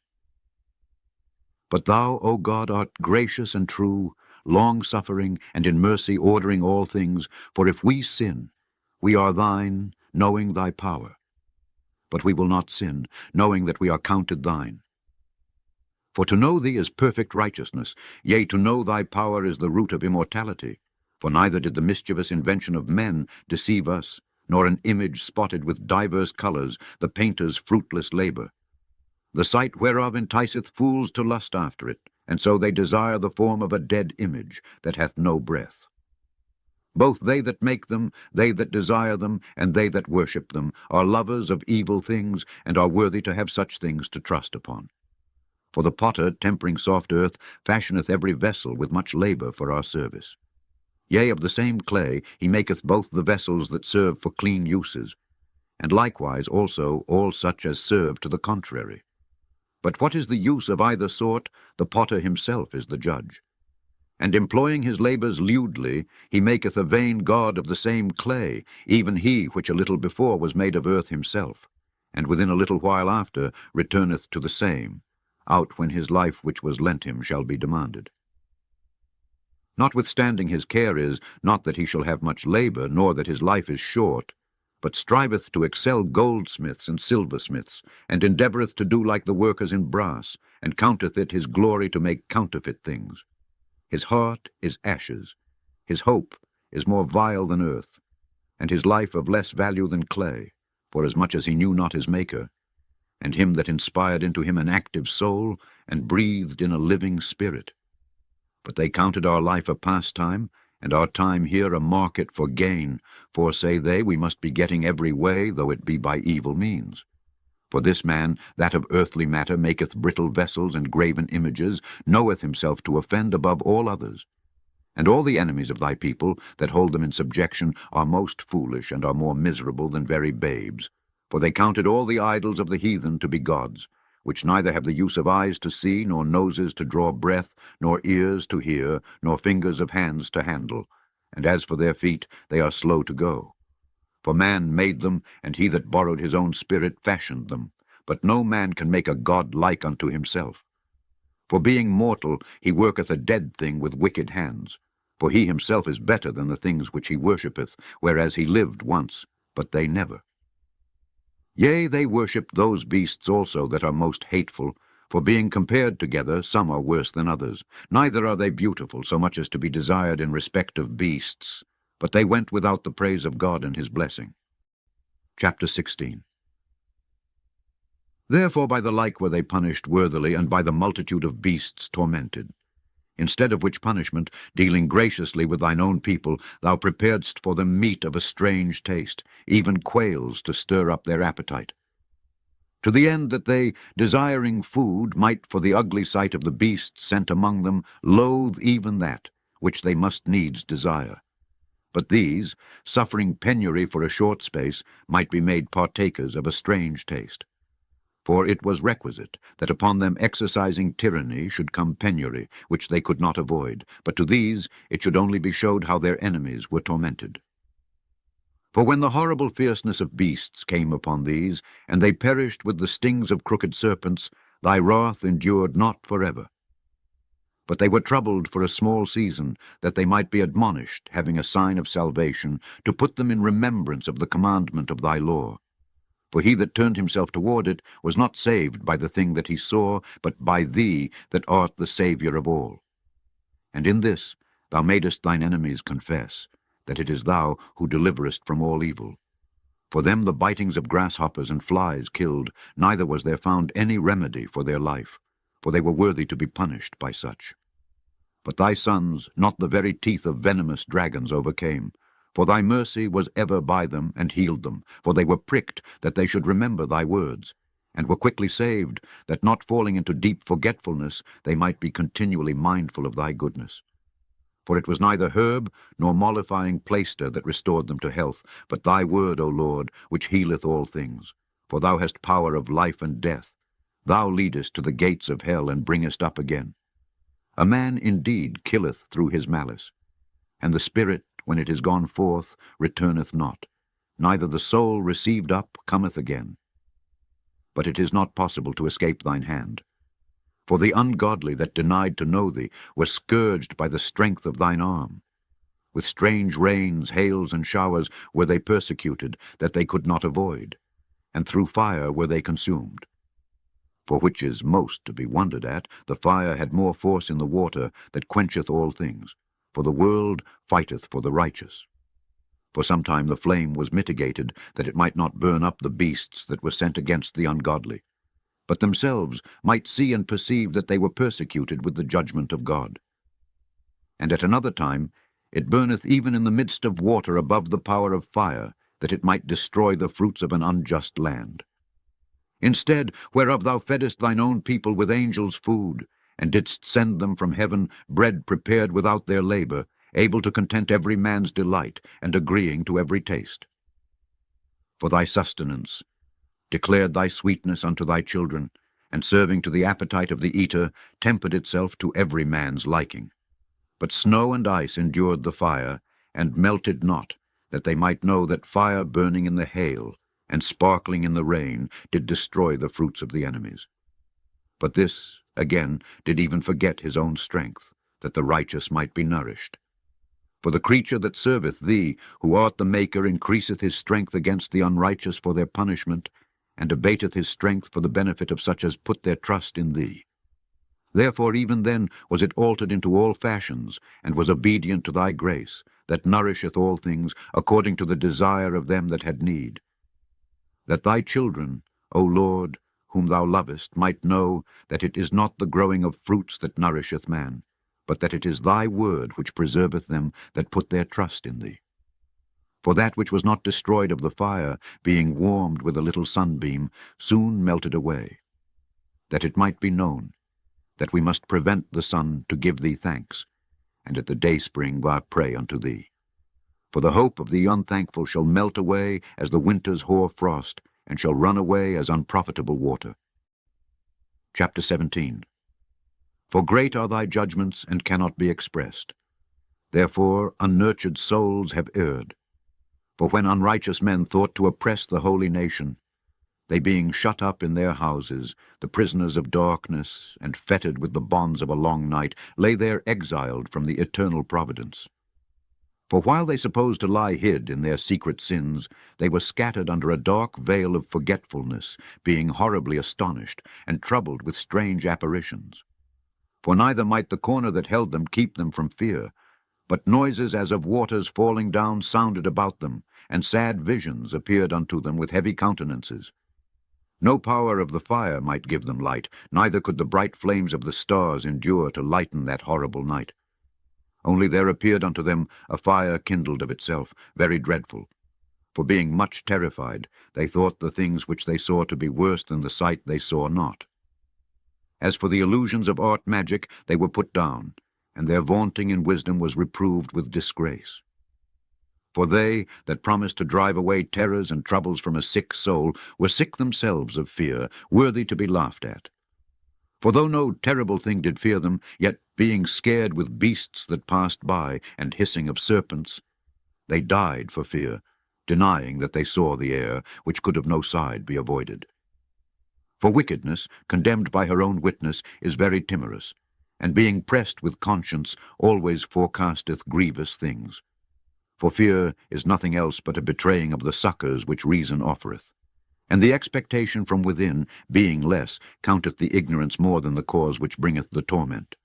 But thou, O God, art gracious and true, long-suffering, and in mercy ordering all things. For if we sin, we are thine, knowing thy power. But we will not sin, knowing that we are counted thine. For to know thee is perfect righteousness, yea, to know thy power is the root of immortality. For neither did the mischievous invention of men deceive us, nor an image spotted with divers colours, the painter's fruitless labour. The sight whereof enticeth fools to lust after it, and so they desire the form of a dead image, that hath no breath. Both they that make them, they that desire them, and they that worship them, are lovers of evil things, and are worthy to have such things to trust upon. For the potter, tempering soft earth, fashioneth every vessel with much labour for our service. Yea, of the same clay he maketh both the vessels that serve for clean uses, and likewise also all such as serve to the contrary. But what is the use of either sort, the potter himself is the judge. And employing his labours lewdly, he maketh a vain god of the same clay, even he which a little before was made of earth himself, and within a little while after returneth to the same, out when his life which was lent him shall be demanded. Notwithstanding his care is, not that he shall have much labour, nor that his life is short, but striveth to excel goldsmiths and silversmiths, and endeavoureth to do like the workers in brass, and counteth it his glory to make counterfeit things. His heart is ashes, his hope is more vile than earth, and his life of less value than clay, forasmuch as he knew not his Maker. and him that inspired into him an active soul, and breathed in a living spirit. But they counted our life a pastime, and our time here a market for gain, for, say they, we must be getting every way, though it be by evil means. For this man, that of earthly matter, maketh brittle vessels and graven images, knoweth himself to offend above all others. And all the enemies of thy people, that hold them in subjection, are most foolish, and are more miserable than very babes. For they counted all the idols of the heathen to be gods, which neither have the use of eyes to see, nor noses to draw breath, nor ears to hear, nor fingers of hands to handle. And as for their feet, they are slow to go. For man made them, and he that borrowed his own spirit fashioned them. But no man can make a god like unto himself. For being mortal, he worketh a dead thing with wicked hands. For he himself is better than the things which he worshippeth, whereas he lived once, but they never. Yea, they worship those beasts also that are most hateful, for being compared together, some are worse than others. Neither are they beautiful, so much as to be desired in respect of beasts, but they went without the praise of God and his blessing. Chapter 16. Therefore by the like were they punished worthily, and by the multitude of beasts tormented. Instead of which punishment, dealing graciously with thine own people, thou preparedst for them meat of a strange taste, even quails to stir up their appetite. To the end that they, desiring food, might for the ugly sight of the beasts sent among them, loathe even that, which they must needs desire. But these, suffering penury for a short space, might be made partakers of a strange taste. For it was requisite that upon them exercising tyranny should come penury, which they could not avoid, but to these it should only be showed how their enemies were tormented. For when the horrible fierceness of beasts came upon these, and they perished with the stings of crooked serpents, thy wrath endured not forever. But they were troubled for a small season, that they might be admonished, having a sign of salvation, to put them in remembrance of the commandment of thy law. For he that turned himself toward it was not saved by the thing that he saw, but by thee that art the Saviour of all. And in this thou madest thine enemies confess, that it is thou who deliverest from all evil. For them the bitings of grasshoppers and flies killed, neither was there found any remedy for their life, for they were worthy to be punished by such. But thy sons not the very teeth of venomous dragons overcame, for thy mercy was ever by them, and healed them, for they were pricked, that they should remember thy words, and were quickly saved, that not falling into deep forgetfulness, they might be continually mindful of thy goodness. For it was neither herb nor mollifying plaister that restored them to health, but thy word, O Lord, which healeth all things. For thou hast power of life and death. Thou leadest to the gates of hell, and bringest up again. A man indeed killeth through his malice, and the spirit, when it is gone forth, returneth not, neither the soul received up cometh again. But it is not possible to escape thine hand. For the ungodly that denied to know thee were scourged by the strength of thine arm. With strange rains, hails, and showers were they persecuted, that they could not avoid, and through fire were they consumed. For which is most to be wondered at, the fire had more force in the water that quencheth all things, for the world fighteth for the righteous. For some time the flame was mitigated, that it might not burn up the beasts that were sent against the ungodly, but themselves might see and perceive that they were persecuted with the judgment of God. And at another time it burneth even in the midst of water above the power of fire, that it might destroy the fruits of an unjust land. Instead whereof thou feddest thine own people with angels' food, and didst send them from heaven bread prepared without their labor, able to content every man's delight, and agreeing to every taste. For thy sustenance declared thy sweetness unto thy children, and serving to the appetite of the eater, tempered itself to every man's liking. But snow and ice endured the fire, and melted not, that they might know that fire burning in the hail, and sparkling in the rain, did destroy the fruits of the enemies. But this, again, did even forget his own strength, that the righteous might be nourished. For the creature that serveth thee, who art the Maker, increaseth his strength against the unrighteous for their punishment, and abateth his strength for the benefit of such as put their trust in thee. Therefore even then was it altered into all fashions, and was obedient to thy grace, that nourisheth all things, according to the desire of them that had need. That thy children, O Lord, whom thou lovest, might know that it is not the growing of fruits that nourisheth man, but that it is thy word which preserveth them that put their trust in thee. For that which was not destroyed of the fire, being warmed with a little sunbeam, soon melted away. That it might be known that we must prevent the sun to give thee thanks, and at the dayspring pray unto thee. For the hope of the unthankful shall melt away as the winter's hoar frost, and shall run away as unprofitable water. Chapter 17. For great are thy judgments, and cannot be expressed. Therefore unnurtured souls have erred. For when unrighteous men thought to oppress the holy nation, they being shut up in their houses, the prisoners of darkness, and fettered with the bonds of a long night, lay there exiled from the eternal providence. For while they supposed to lie hid in their secret sins, they were scattered under a dark veil of forgetfulness, being horribly astonished, and troubled with strange apparitions. For neither might the corner that held them keep them from fear, but noises as of waters falling down sounded about them, and sad visions appeared unto them with heavy countenances. No power of the fire might give them light, neither could the bright flames of the stars endure to lighten that horrible night. Only there appeared unto them a fire kindled of itself, very dreadful. For being much terrified, they thought the things which they saw to be worse than the sight they saw not. As for the illusions of art magic, they were put down, and their vaunting in wisdom was reproved with disgrace. For they that promised to drive away terrors and troubles from a sick soul were sick themselves of fear, worthy to be laughed at. For though no terrible thing did fear them, yet being scared with beasts that passed by, and hissing of serpents, they died for fear, denying that they saw the air, which could of no side be avoided. For wickedness, condemned by her own witness, is very timorous, and being pressed with conscience, always forecasteth grievous things. For fear is nothing else but a betraying of the succours which reason offereth. And the expectation from within, being less, counteth the ignorance more than the cause which bringeth the torment.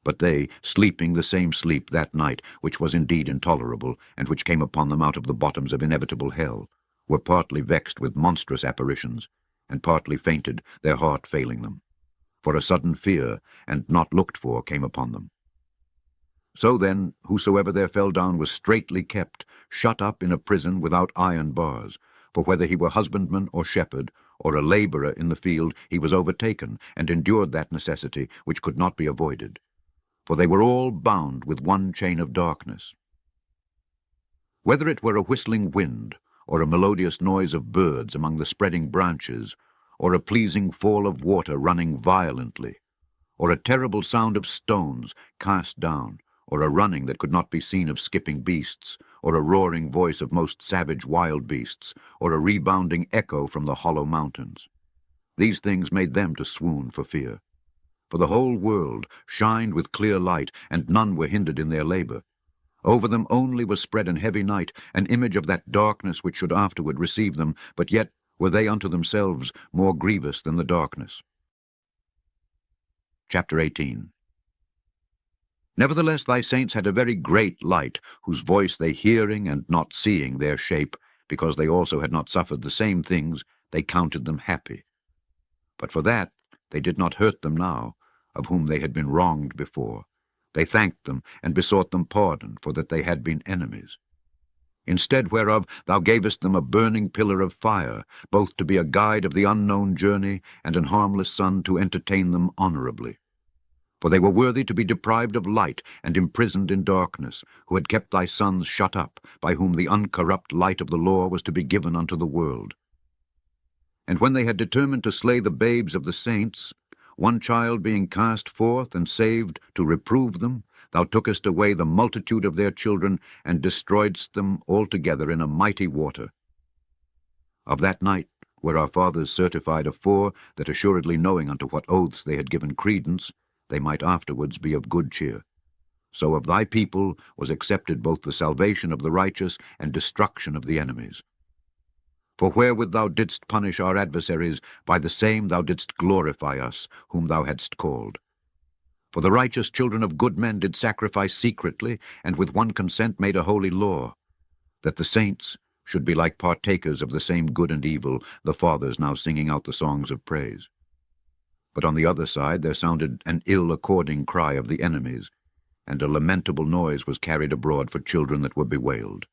But they, sleeping the same sleep that night, which was indeed intolerable, and which came upon them out of the bottoms of inevitable hell, were partly vexed with monstrous apparitions, and partly fainted, their heart failing them. For a sudden fear, and not looked for, came upon them. So then, whosoever there fell down was straitly kept, shut up in a prison without iron bars, for whether he were husbandman or shepherd, or a labourer in the field, he was overtaken, and endured that necessity which could not be avoided. For they were all bound with one chain of darkness. Whether it were a whistling wind, or a melodious noise of birds among the spreading branches, or a pleasing fall of water running violently, or a terrible sound of stones cast down, or a running that could not be seen of skipping beasts, or a roaring voice of most savage wild beasts, or a rebounding echo from the hollow mountains. These things made them to swoon for fear. For the whole world shined with clear light, and none were hindered in their labour. Over them only was spread in heavy night an image of that darkness which should afterward receive them, but yet were they unto themselves more grievous than the darkness. Chapter 18. Nevertheless thy saints had a very great light, whose voice they hearing and not seeing their shape, because they also had not suffered the same things, they counted them happy. But for that they did not hurt them now, of whom they had been wronged before. They thanked them, and besought them pardon, for that they had been enemies. Instead whereof thou gavest them a burning pillar of fire, both to be a guide of the unknown journey, and an harmless sun to entertain them honourably. For they were worthy to be deprived of light, and imprisoned in darkness, who had kept thy sons shut up, by whom the uncorrupt light of the law was to be given unto the world. And when they had determined to slay the babes of the saints, one child being cast forth and saved to reprove them, thou tookest away the multitude of their children, and destroyedst them altogether in a mighty water. Of that night were our fathers certified afore, that assuredly knowing unto what oaths they had given credence, they might afterwards be of good cheer. So of thy people was accepted both the salvation of the righteous and destruction of the enemies. For wherewith thou didst punish our adversaries, by the same thou didst glorify us, whom thou hadst called. For the righteous children of good men did sacrifice secretly, and with one consent made a holy law, that the saints, should be like partakers of the same good and evil, the fathers now singing out the songs of praise. But on the other side there sounded an ill-according cry of the enemies, and a lamentable noise was carried abroad for children that were bewailed.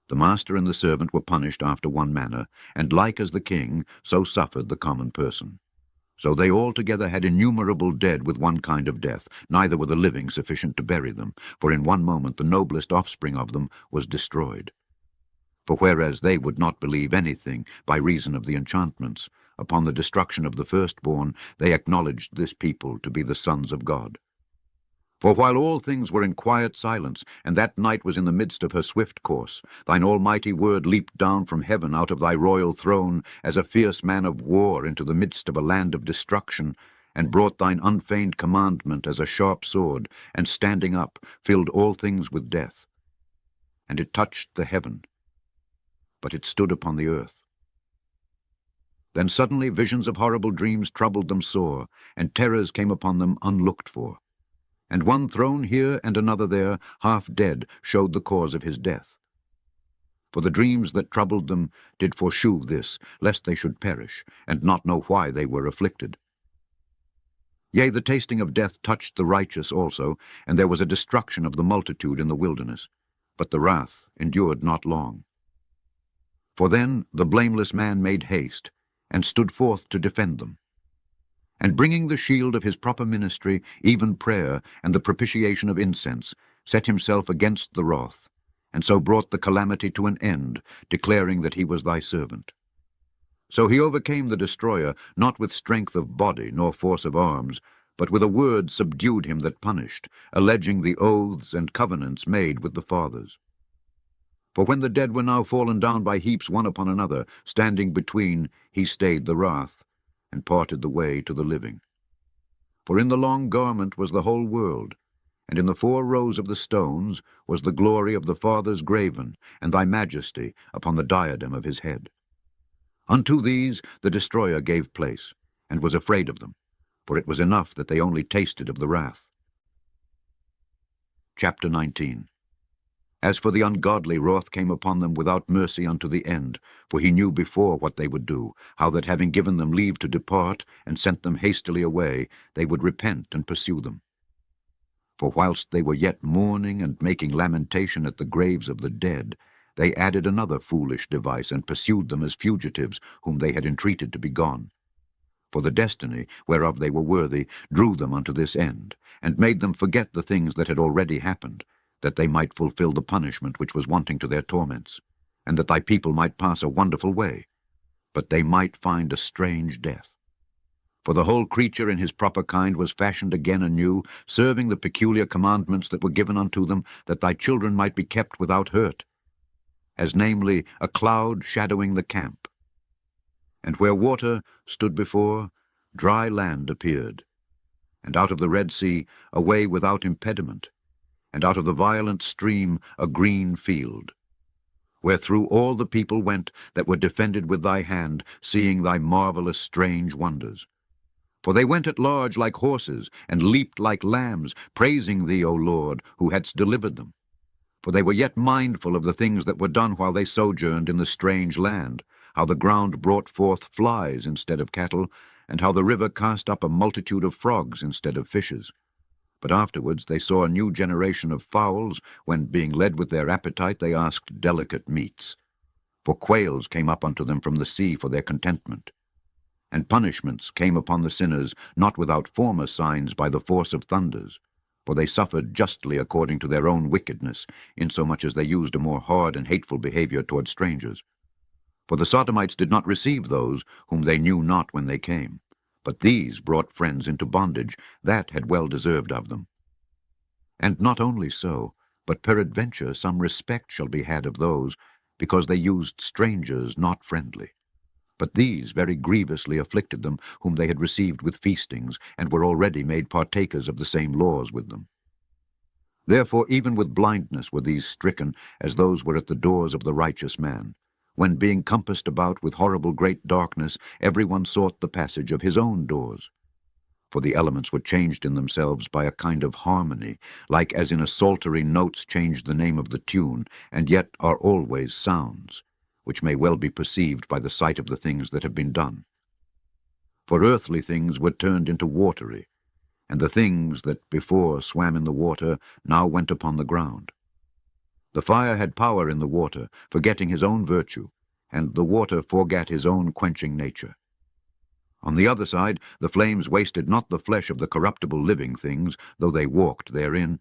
The master and the servant were punished after one manner, and like as the king, so suffered the common person. So they altogether had innumerable dead with one kind of death, neither were the living sufficient to bury them, for in one moment the noblest offspring of them was destroyed. For whereas they would not believe anything by reason of the enchantments, upon the destruction of the firstborn they acknowledged this people to be the sons of God. For while all things were in quiet silence, and that night was in the midst of her swift course, thine almighty word leaped down from heaven out of thy royal throne, as a fierce man of war into the midst of a land of destruction, and brought thine unfeigned commandment as a sharp sword, and standing up, filled all things with death. And it touched the heaven, but it stood upon the earth. Then suddenly visions of horrible dreams troubled them sore, and terrors came upon them unlooked for. And one thrown here and another there, half dead, showed the cause of his death. For the dreams that troubled them did foreshew this, lest they should perish, and not know why they were afflicted. Yea, the tasting of death touched the righteous also, and there was a destruction of the multitude in the wilderness. But the wrath endured not long. For then the blameless man made haste, and stood forth to defend them. And bringing the shield of his proper ministry, even prayer, and the propitiation of incense, set himself against the wrath, and so brought the calamity to an end, declaring that he was thy servant. So he overcame the destroyer, not with strength of body, nor force of arms, but with a word subdued him that punished, alleging the oaths and covenants made with the fathers. For when the dead were now fallen down by heaps one upon another, standing between, he stayed the wrath, and parted the way to the living. For in the long garment was the whole world, and in the 4 rows of the stones was the glory of the fathers graven, and thy majesty upon the diadem of his head. Unto these the destroyer gave place, and was afraid of them, for it was enough that they only tasted of the wrath. Chapter 19. As for the ungodly, wrath came upon them without mercy unto the end, for he knew before what they would do, how that having given them leave to depart, and sent them hastily away, they would repent and pursue them. For whilst they were yet mourning and making lamentation at the graves of the dead, they added another foolish device, and pursued them as fugitives, whom they had entreated to be gone. For the destiny, whereof they were worthy, drew them unto this end, and made them forget the things that had already happened, that they might fulfill the punishment which was wanting to their torments, and that thy people might pass a wonderful way, but they might find a strange death. For the whole creature in his proper kind was fashioned again anew, serving the peculiar commandments that were given unto them, that thy children might be kept without hurt, as namely a cloud shadowing the camp. And where water stood before, dry land appeared, and out of the Red Sea a way without impediment, and out of the violent stream a green field, wherethrough all the people went that were defended with thy hand, seeing thy marvelous strange wonders. For they went at large like horses, and leaped like lambs, praising thee, O Lord, who hadst delivered them. For they were yet mindful of the things that were done while they sojourned in the strange land, how the ground brought forth flies instead of cattle, and how the river cast up a multitude of frogs instead of fishes. But afterwards they saw a new generation of fowls, when, being led with their appetite, they asked delicate meats. For quails came up unto them from the sea for their contentment. And punishments came upon the sinners, not without former signs by the force of thunders, for they suffered justly according to their own wickedness, insomuch as they used a more hard and hateful behavior toward strangers. For the Sodomites did not receive those whom they knew not when they came, but these brought friends into bondage, that had well deserved of them. And not only so, but peradventure some respect shall be had of those, because they used strangers not friendly. But these very grievously afflicted them, whom they had received with feastings, and were already made partakers of the same laws with them. Therefore even with blindness were these stricken, as those were at the doors of the righteous man, when, being compassed about with horrible great darkness, every one sought the passage of his own doors. For the elements were changed in themselves by a kind of harmony, like as in a psaltery notes change the name of the tune, and yet are always sounds. which may well be perceived by the sight of the things that have been done. For earthly things were turned into watery, and the things that before swam in the water now went upon the ground. The fire had power in the water, forgetting his own virtue, and the water forgat his own quenching nature. On the other side, the flames wasted not the flesh of the corruptible living things, though they walked therein,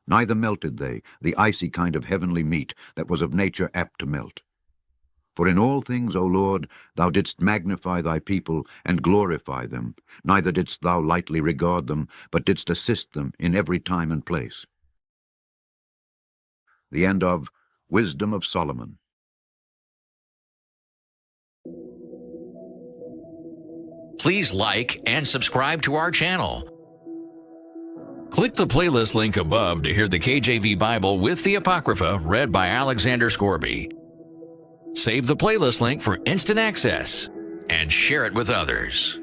neither melted they the icy kind of heavenly meat that was of nature apt to melt. For in all things, O Lord, thou didst magnify thy people and glorify them, neither didst thou lightly regard them, but didst assist them in every time and place. The end of Wisdom of Solomon. Please like and subscribe to our channel. Click the playlist link above to hear the KJV Bible with the Apocrypha read by Alexander Scourby. Save the playlist link for instant access and share it with others.